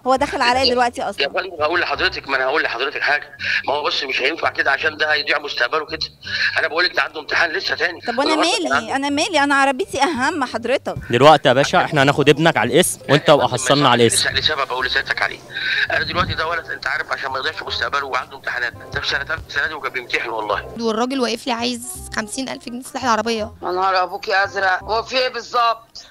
هو داخل عليا دلوقتي يا اصلا. فندم هقول لحضرتك، ما انا هقول لحضرتك حاجه. ما هو بص مش هينفع كده عشان ده هيضيع مستقبله كده. انا بقول لك ده عنده امتحان لسه تاني. طب وانا مالي، انا مالي، انا عربيتي اهم حضرتك. دلوقتي يا باشا احنا هناخد ابنك على الاسم وانت ابقى حصلنا على الاسم. لسبب بقول لسيادتك عليه. انا دلوقتي ده ولد انت عارف عشان ما يضيعش مستقبله وعنده امتحانات، ده في سنه ثالثه السنه دي وكان بيمتحن والله. والراجل واقف لي عايز 50,000 جنيه تصلح العربيه. يا نهار ابوك يا ازرق، هو في ايه بالظبط؟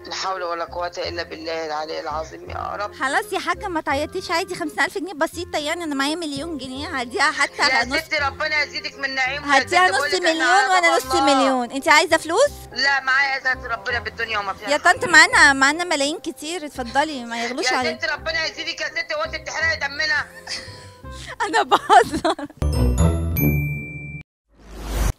لا حول ولا قوة إلا بالله العلي العظيم يا رب. خلاص يا حاجة ما تعيطيش، عادي 50,000 جنيه بسيطة يعني، أنا معايا مليون جنيه هديها حتى يا نص. ستي ربنا يزيدك من نعيم. هديها نص مليون وأنا نص مليون، أنت عايزة فلوس؟ لا معايا ذات ربنا بالدنيا وما فيها. يا طنط معانا ملايين كتير، اتفضلي ما يغلوش عليك. يا ستي ربنا يزيدك يا ستي، وأنت بتحرقي دمنا. أنا بهزر.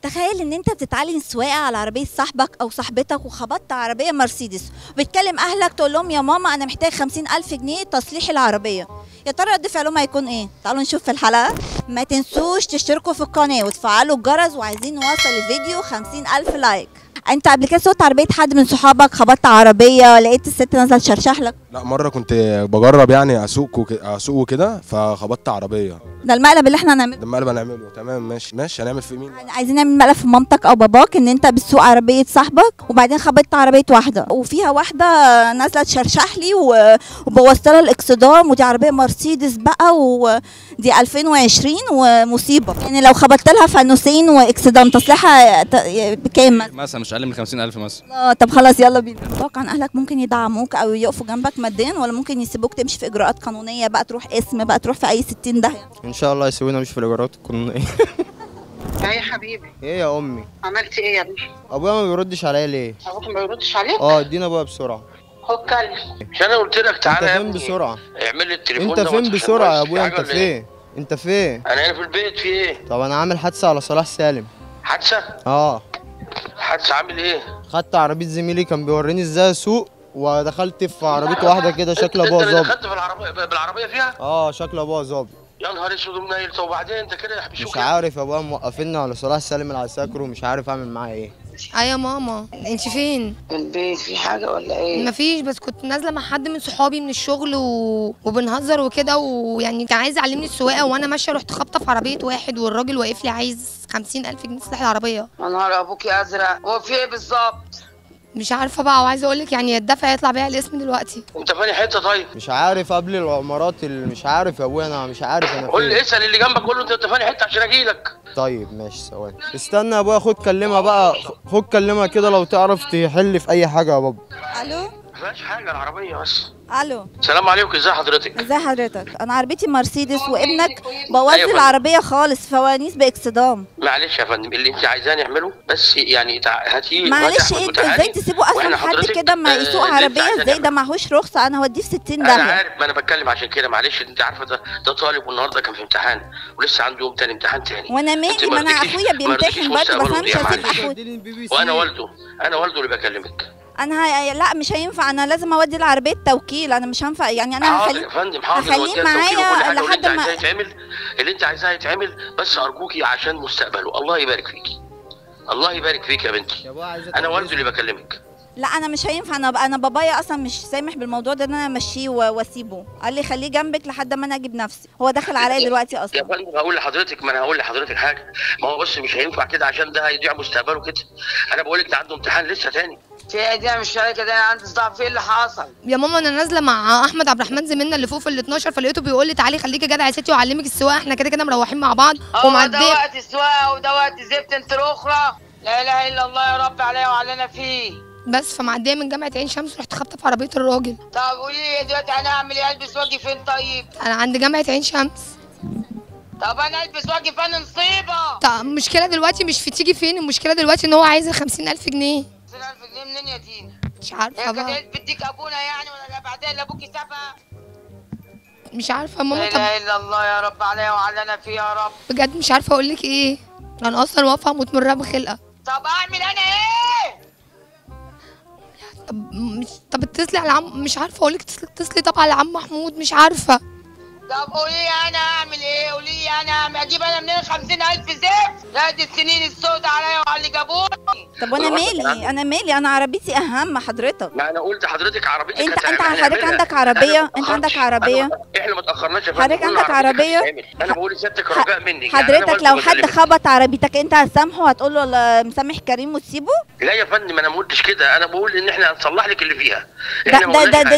تخيل ان انت بتتعلم السواقه على عربيه صاحبك او صاحبتك وخبطت عربيه مرسيدس، وبتكلم اهلك تقول لهم يا ماما انا محتاج 50,000 جنيه تصليح العربيه. يا ترى رد فعلهم هيكون ايه؟ تعالوا نشوف في الحلقه. ما تنسوش تشتركوا في القناه وتفعلوا الجرس، وعايزين نوصل الفيديو 50,000 لايك. انت قبل كده سوقت عربيه حد من صحابك، خبطت عربيه لقيت الست نازله تشرشح لك؟ لا مره كنت بجرب يعني اسوق كده فخبطت عربيه. ده المقلب اللي احنا هنعمله. ده المقلب هنعمله تمام ماشي هنعمل في مين؟ عايزين نعمل مقلب في مامتك او باباك ان انت بتسوق عربيه صاحبك وبعدين خبطت عربيه واحده، وفيها واحده نازله تشرشح لي وبوظت لها الاكسدام، ودي عربيه مرسيدس بقى ودي 2020 ومصيبه. يعني لو خبطت لها فانوسين واكسدام تصليحها بكام مثلا؟ مش اقل من 50,000 مثلا. طب خلاص يلا بينا. اتوقع ان اهلك ممكن يدعموك او يقفوا جنبك ماديا، ولا ممكن يسيبوك تمشي في اجراءات قانونيه بقى، تروح اسم بقى، تروح في اي 60 داهيه؟ ان شاء الله يسوينا مش في الاجراءات القانونيه. يا حبيبي ايه يا امي؟ عملت ايه يا ابني؟ ابويا ما بيردش عليا ليه؟ ابوك ما بيردش عليك؟ ادينا ابويا بسرعه. خد كلم. مش انا قلت لك تعالى انت فين بسرعه؟ اعمل لي التليفون انت فين بسرعه يا ابويا؟ انت فين؟ انت فين؟ انا هنا في البيت. في ايه؟ طب انا عامل حادثه على صلاح سالم. حادثه؟ حادثه عامل ايه؟ خدت عربيه زميلي كان بيوريني ازاي اسوق، ودخلت في عربيه واحده كده شكل ابوها ظابط. دخلت في العربيه بالعربيه فيها؟ شكل ابوها ظابط. يا نهار اسود ومنيل. طب وبعدين انت كده يحبسوك؟ مش عارف يا ابويا، موقفيني على صلاح سالم العساكر ومش عارف اعمل معاه ايه. يا ماما انت فين؟ في البيت. في حاجه ولا ايه؟ مفيش، بس كنت نازله مع حد من صحابي من الشغل وبنهزر وكده، ويعني كان عايز يعلمني السواقه، وانا ماشيه رحت خابطه في عربيه واحد، والراجل واقف لي عايز 50,000 جنيه تصلح العربيه. يا نهار ابوك يا ازرق، هو في ايه بالظبط؟ مش عارفه بقى، وعايزه اقول لك يعني الدفع هيطلع بيها الاسم دلوقتي. انت فاني حته؟ طيب مش عارف قبل العمارات مش عارف يا ابويا، انا مش عارف انا فين. قول لي اسال اللي جنبك، قول له انت فاني حته عشان اجي لك. طيب ماشي ثواني، استنى يا ابويا، خد كلمها بقى، خد كلمها كده لو تعرف تحل في اي حاجه يا بابا. الو؟ ما فيهاش حاجه العربيه بس. الو السلام عليكم، ازي حضرتك؟ ازي حضرتك؟ انا عربيتي مرسيدس وابنك بوظ العربيه خالص، فوانيس باكسدام. معلش يا فندم، اللي انت عايزاه نعمله، بس يعني هاتيه. معلش انتوا ازاي تسيبوا اصلا حد كده ما يسوق عربيه ازاي؟ ده معهوش رخصه، انا هوديه في 60 داهيه. انا عارف، ما انا بتكلم عشان كده. معلش انت عارفه ده طالب والنهارده كان في امتحان ولسه عنده يوم تاني امتحان تاني. وانا مالي؟ ما انا اخويا بيمتحن برضه، بس انا مش هسيب اخويا. وانا والده اللي بكلمك. انا لا مش هينفع، انا لازم اودي العربيه توكيل، انا مش هينفع يعني. انا حاضر يا فندم، حاضر هخليه معايا لحد ما اللي انت عايزاه يتعمل، بس ارجوكي عشان مستقبله. الله يبارك فيكي، الله يبارك فيك يا بنتي. انا والده اللي بكلمك. لا انا مش هينفع، انا بابايا اصلا مش سامح بالموضوع ده ان انا امشيه واسيبه، قال لي خليه جنبك لحد ما انا اجيب نفسي. هو داخل عليا دلوقتي اصلا. يا فندم هقول لحضرتك، ما انا هقول لحضرتك حاجه. ما هو بص مش هينفع كده عشان ده هيضيع مستقبله كده. انا بقول لك ده عنده امتحان لسه تاني. في ايه دي؟ مش شركه، ده انا عندي صداع. في ايه اللي حصل؟ يا ماما انا نازله مع احمد عبد الرحمن زميلنا اللي فوق في ال 12، فلقيته بيقول لي تعالي خليكي جدعه يا ستي وأعلمك السواقه، احنا كده كده مروحين مع بعض ومعديه. ده وقت السواقه وده وقت زفت انت الاخرى. لا اله الا الله يا رب عليا وعلينا فيه. بس فمعديه من جامعه عين شمس، رحت خابطه في عربيه الراجل. طب قولي لي دلوقتي انا اعمل ايه؟ البس واجي فين طيب؟ انا عند جامعه عين شمس. طب انا البس واجي فين؟ نصيبه. طب المشكله دلوقتي مش في تيجي فين، المشكله دلوقتي ان هو عايز ال 50,000 جنيه. 50,000 جنيه منين يا دينا؟ مش عارفه بقى. هي كانت بتديك ابونا يعني، ولا بعدين اللي ابوكي سابها؟ مش عارفه يا ماما. لا اله الا الله يا رب عليا وعلينا فيه يا رب. بجد مش عارفه اقول لك ايه، انا اصلا واقفه اموت من رعب خلقه. طب اعمل انا ايه؟ طب اتصلي على عم، مش عارفه اقول لك اتصلي طبعا على عم محمود، مش عارفه. طب قولي لي انا اعمل ايه؟ قولي لي انا اعمل اجيب انا منين 50,000 زفت؟ لا دي السنين السوداء عليا وعلى اللي جابوني. طب وانا مالي؟ انا عربيتي اهم حضرتك. ما انا قلت حضرتك عربيتك انت حضرتك عندك عربيه؟ انت عندك عربيه؟ احنا ما اتاخرناش يا فندم. حضرتك عندك عربيه؟ انا بقول لسيادتك رجاء مني. حضرتك لو حد خبط عربيتك انت هتسامحه؟ هتقول له مسامح كريم وتسيبه؟ لا يا فندم انا ما قلتش كده، انا بقول ان احنا هنصلح لك اللي فيها.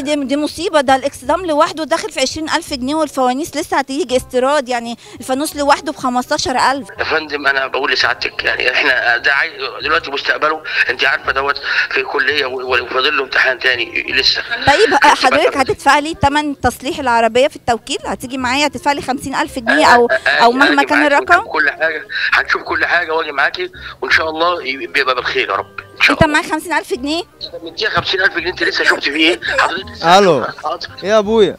دي مصيبه. ده الاكسدام لوحده داخل في 20,000 جنيه، والفوانيس لسه هتيجي استيراد، يعني الفانوس لوحده ب 15,000. يا فندم انا بقول لسعادتك يعني احنا ده دلوقتي مستقبله انت عارفه دوت في كليه وفاضل له امتحان تاني لسه. طيب حضرتك هتدفع لي ثمن تصليح العربيه في التوكيل؟ هتيجي معايا هتدفع لي 50,000 جنيه او مهما كان الرقم؟ كل حاجه هنشوف كل حاجه واجي معاكي وان شاء الله بيبقى بالخير يا رب. انت معاك 50,000 جنيه؟ مديها 50,000 جنيه انت لسه شفتي فيه ايه حضرتك؟ الو يا ابويا.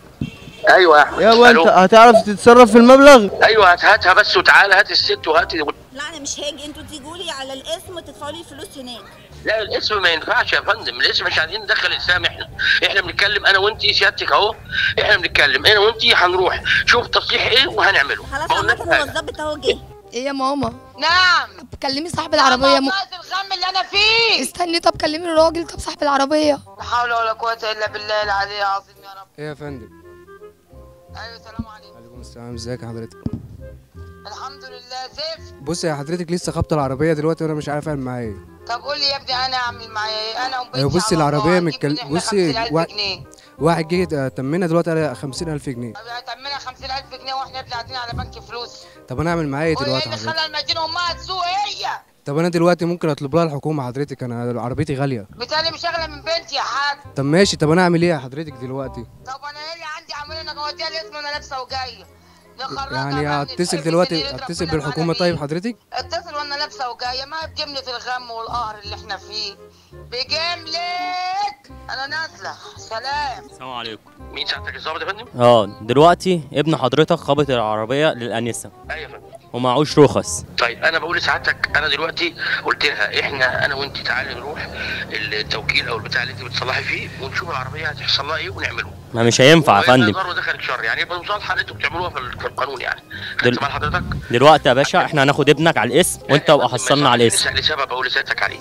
ايوه يا ابويا انت هتعرف تتصرف في المبلغ؟ ايوه هاتها بس وتعالى هات الست وهات. لا انا مش هاجي، انتوا تيجوا لي على الاسم وتدفعوا لي الفلوس هناك. لا الاسم ما ينفعش يا فندم، الاسم مش عايزين ندخل الاسلام. احنا بنتكلم انا وانت سيادتك اهو، احنا بنتكلم انا وانت هنروح شوف تصليح ايه وهنعمله. خلاص عامة الظابط اهو جه. ايه يا ماما؟ نعم. طب كلمي صاحب العربيه. الغم اللي انا فيه. استني، طب كلمي الراجل. طب صاحب العربيه. لا حول ولا قوه الا بالله العلي العظيم يا رب. ايه يا فندم؟ ايوه السلام عليكم. وعليكم السلام، ازيك يا حضرتك؟ الحمد لله. زفت. بصي يا حضرتك لسه خابطه العربيه دلوقتي وانا مش عارف اعمل معاها ايه. طب قول لي يا ابني انا اعمل معايا ايه؟ انا وبنتي. ايوه بصي العربيه بصي 50,000 جنيه. واحد جه تمنها دلوقتي على 50,000 جنيه. طب هتأمنها 50,000 جنيه واحنا قاعدين على بنك فلوس. طب انا اعمل معايا ايه وايه دلوقتي اللي حضرتك؟ خلى المدينه امها تسوق هي؟ طب انا دلوقتي ممكن اطلب لها الحكومه حضرتك، انا عربيتي غاليه. بالتالي مش اغلى من بنتي يا حاج. طب ماشي، طب انا اعمل ايه يا حضرتك دلوقتي؟ طب انا ايه اللي عندي اعمله؟ انا جواتيها الاسم وانا لابسه وجايه. يعني هتصل دلوقتي اتصل بالحكومه طيب حضرتك؟ اتصل وانا لابسه وجايه، ما بجمله الغم والقهر اللي احنا فيه. بجملك انا نازله. سلام. السلام عليكم. مين ساعتك الظابط يا فندم؟ دلوقتي ابن حضرتك خبط العربيه للانسه ايوه يا فندم ومعهوش رخص. طيب انا بقول لسعادتك انا دلوقتي قلت لها انا وانت تعالي نروح التوكيل او البتاع اللي انت بتصلحي فيه ونشوف العربيه هتحصل لها ايه ونعمله. ما مش هينفع يا فندم. ضرر ودخلك شر يعني يبقى المصالحه اللي انتوا بتعملوها في القانون يعني. خدت بال حضرتك؟ دلوقتي يا باشا احنا هناخد ابنك على الاسم وانت ابقى حصلنا على الاسم. لسبب بقول لسيادتك عليه.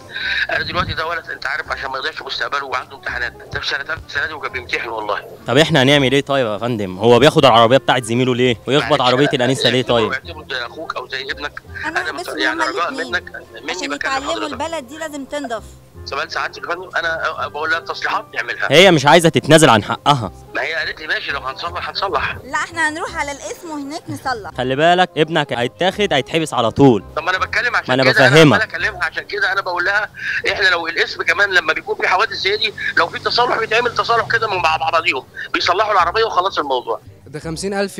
انا دلوقتي ده ولد انت عارف عشان ما يضيعش مستقبله وعنده امتحانات، ده في سنه ثالثه السنه دي وكان بيمتحن والله. طب احنا هنعمل ايه طيب يا فندم؟ هو بياخد العربيه بتاعت زميله ليه ويخبط عربيه الانسه ليه طيب؟ زي اخوك او زي ابنك. انا بس يعني رجاء منك عشان يتعلموا البلد دي لازم تنضف. سؤال ساعات يا فندم انا بقول لها التصليحات نعملها. هي مش عايزه تتنازل عن حقها. ما هي قالت لي ماشي لو هنصلح. لا احنا هنروح على الاسم وهناك نصلح. خلي بالك ابنك هيتحبس على طول. طب ما انا بتكلم عشان ما أنا كده بفهمك. انا بكلمها عشان كده انا بقول لها احنا لو الاسم كمان لما بيكون في حوادث زي دي لو في تصالح بيتعمل تصالح كده من بعضيهم بيصلحوا العربيه وخلاص الموضوع. ده 50,000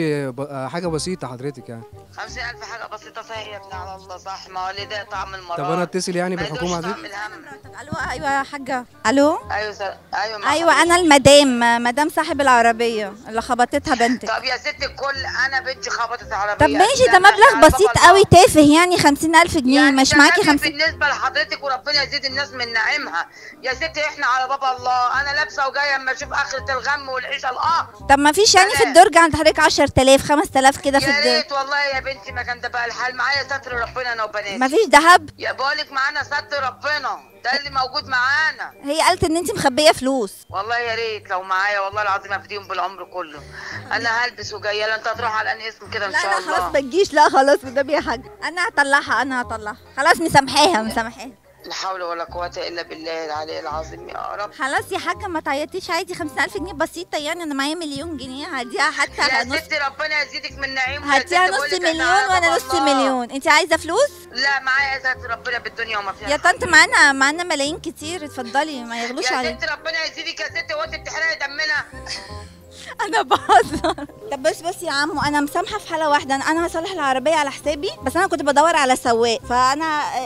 حاجه بسيطه حضرتك يعني. 50,000 حاجه بسيطه صحيح يا ابني على الله صح. ما هو اللي ده طعم المرار. طب انا اتصل يعني بالحكومه حضرتك؟ الو ايوه يا حاجه. الو ايوه انا مدام صاحب العربيه اللي خبطتها بنتك. طب يا ست الكل انا بنتي خبطت عربيه. طب ماشي ده مبلغ بسيط قوي تافه يعني 50,000 جنيه يعني مش معاكي 50 بالنسبه لحضرتك وربنا يزيد الناس من نعيمها يا ستي. احنا على باب الله. انا لابسه وجايه اما اشوف اخره الغم والعيشه القهر. طب ما فيش يعني في الدرج عند حضرتك 10,000 5,000 كده في يا الدرج؟ ريت والله يا بنتي ما كان ده بقى الحال. معايا ستر ربنا انا وبناتي. ما فيش ذهب؟ يا بقولك معانا ستر ربنا ده اللي موجود معانا. هي قالت ان انت مخبيه فلوس. والله يا ريت لو معايا والله العظيم افديهم بالعمر كله. انا هلبس وجايه لا انت هتروح على انهي اسم كده ان شاء الله. لا خلاص ما تجيش. لا خلاص ده يا حاجه انا هطلعها خلاص مسامحاها. لا حول ولا قوة إلا بالله العلي العظيم يا رب. خلاص يا حاجة ما تعيطيش عادي. 50,000 جنيه بسيطة يعني. أنا معايا مليون جنيه هديها حتى يا ستي ربنا يزيدك من نعيم. هديها نص مليون وأنا نص مليون. أنت عايزة فلوس؟ لا معايا ستر ربنا بالدنيا وما فيها. يا طنط معانا ملايين كتير. اتفضلي ما يغلوش عليك. يا ستي ربنا يزيدك يا ستي. هو أنت بتحرقي دمنا؟ انا بهزر. طب بس يا عمو انا مسامحه في حاله واحده. انا هصلح العربيه على حسابي بس انا كنت بدور على سواق فانا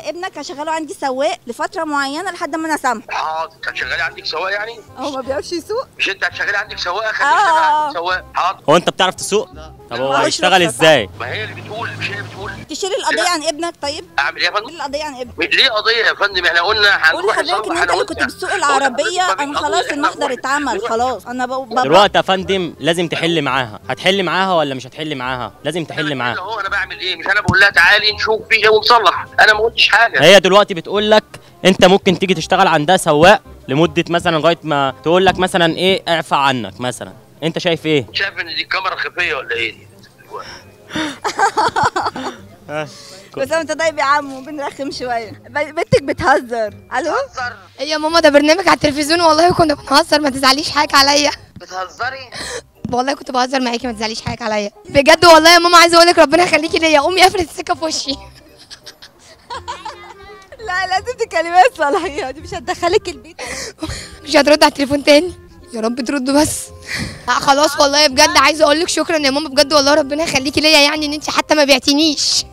ابنك هشغله عندي سواق لفتره معينه لحد ما انا سامحه. حاضر. هتشغلي عندك سواق يعني؟ هو ما بيعرفش يسوق. مش انت هتشغلي عندك سواق؟ خليه يشتغل عندك سواق. حاضر. هو انت بتعرف تسوق؟ طب هو هيشتغل ازاي؟ ما هي اللي بتقول مش هي بتقول. تشيل القضيه عن ابنك؟ طيب اعمل ايه يا فندم؟ تشيل القضيه عن ابنك. ليه قضيه يا فندم؟ احنا قلنا قول هنروح لحضرتك ان انت اللي كنت بتسوق العربيه، انا خلاص المحضر اتعمل خلاص. انا دلوقتي يا فندم لازم تحل معاها، هتحل معاها ولا مش هتحل معاها؟ لازم تحل معاها. هو انا بعمل ايه؟ مش انا بقول لها تعالي نشوف في ايه ونصلح، انا ما قلتش حاجه. هي دلوقتي بتقول لك انت ممكن تيجي تشتغل عندها سواق لمده مثلا لغايه ما تقول لك مثلا ايه اعفى عنك مثلا، انت شايف ايه؟ شايف ان دي كاميرا خفيه ولا ايه دي؟ بس انت طيب يا عمو، بنرخم شويه. بنتك بتهزر. الو يا ماما ده برنامج على التلفزيون والله كنا بنهزر، ما تزعليش حاجه عليا. بتهزري؟ والله كنت بهزر معاكي، ما تزعليش حاجه عليا بجد والله يا ماما. عايزه اقول لك ربنا يخليكي ليا، قومي قفلت السكه في وشي. لا لازم تكلميها الصلاحيه دي، مش هتدخلك البيت. مش هترد على التليفون تاني؟ يا رب تردوا بس. خلاص والله بجد عايزه اقول لك شكرا يا ماما بجد والله، ربنا يخليكي ليا يعني ان انت حتى ما بعتينيش.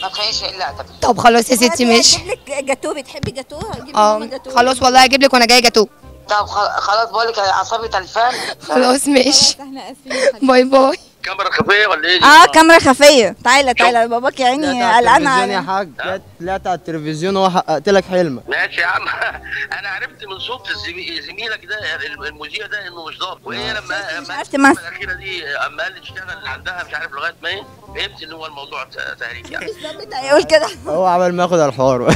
ما تخيش الا ادب. طب خلاص يا ستي ماشي. هجيب لك جاتوه، بتحبي جاتوه؟ هجيب ماما جاتوه. خلاص والله هجيب لك وانا جايه جاتوه. طب خلاص بقول لك اعصابي تلفان. خلاص ماشي. احنا اسفين. باي باي. كاميرا خفيه ولا ايه دي؟ كاميرا خفيه. تعالى باباك يا عيني قلقان يا عليا. حاج، طلعت على التلفزيون وحققت لك حلمك. ماشي يا عم. انا عرفت من صوت زميلك ده المذيع ده انه مش ضابط، وهي لما عرفت مثلا الاخيره دي اما قال لي تشتغل عندها مش عارف لغايه ما ايه، فهمت ان هو الموضوع تهريج يعني. هيقول كده. هو عمال ما ياخد على الحوار.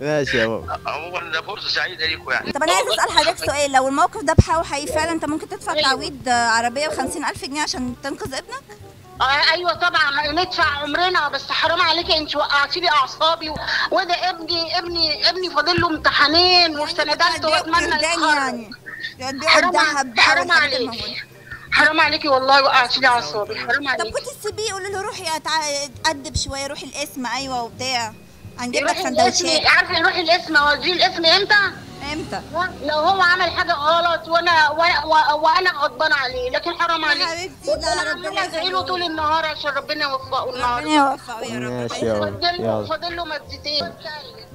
ماشي يا بابا. عموما ده فرصه سعيده ليكم يعني. طب انا عايز اسال حضرتك سؤال، لو الموقف ده بحاول حقيقي فعلا انت ممكن تدفع تعويض عربيه ب50,000 جنيه عشان تنقذ ابنك؟ ايوه طبعا ندفع عمرنا، بس حرام عليكي انت وقعتي لي اعصابي وده ابني فاضل له امتحانين وفي سنه ثالثه واتمنى يعني حرام عليكي، حرام عليكي والله وقعتي لي اعصابي، حرام عليكي. طب كنت تسيبيه قولي له روحي اتأدب شويه، روحي القسم ايوه وبتاع، هنجيب لك سندوتشات. عارفه نروح القسم اوديه القسم امتى؟ لو هو عمل حاجه غلط وانا غضبانه عليه، لكن حرام عليك. انا عماله ادعي له طول النهار عشان ربنا يوفقه النهارده. ربنا يوفقه يا رب. ماشي يا بابا. فاضل له مادتين.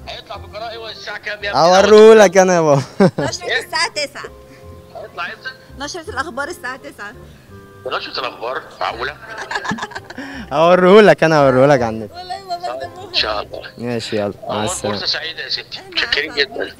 هيطلع في الجراء الساعه كام يا ابني؟ اوريهولك انا يا بابا. نشرة الساعه 9. هيطلع امتى؟ نشرة الاخبار الساعه 9. نشرة الاخبار معقوله؟ اوريهولك على النت. والله ما ان شاء الله. ماشي يلا مع السلامه. فرصه سعيده يا ستي، متشكرين جدا.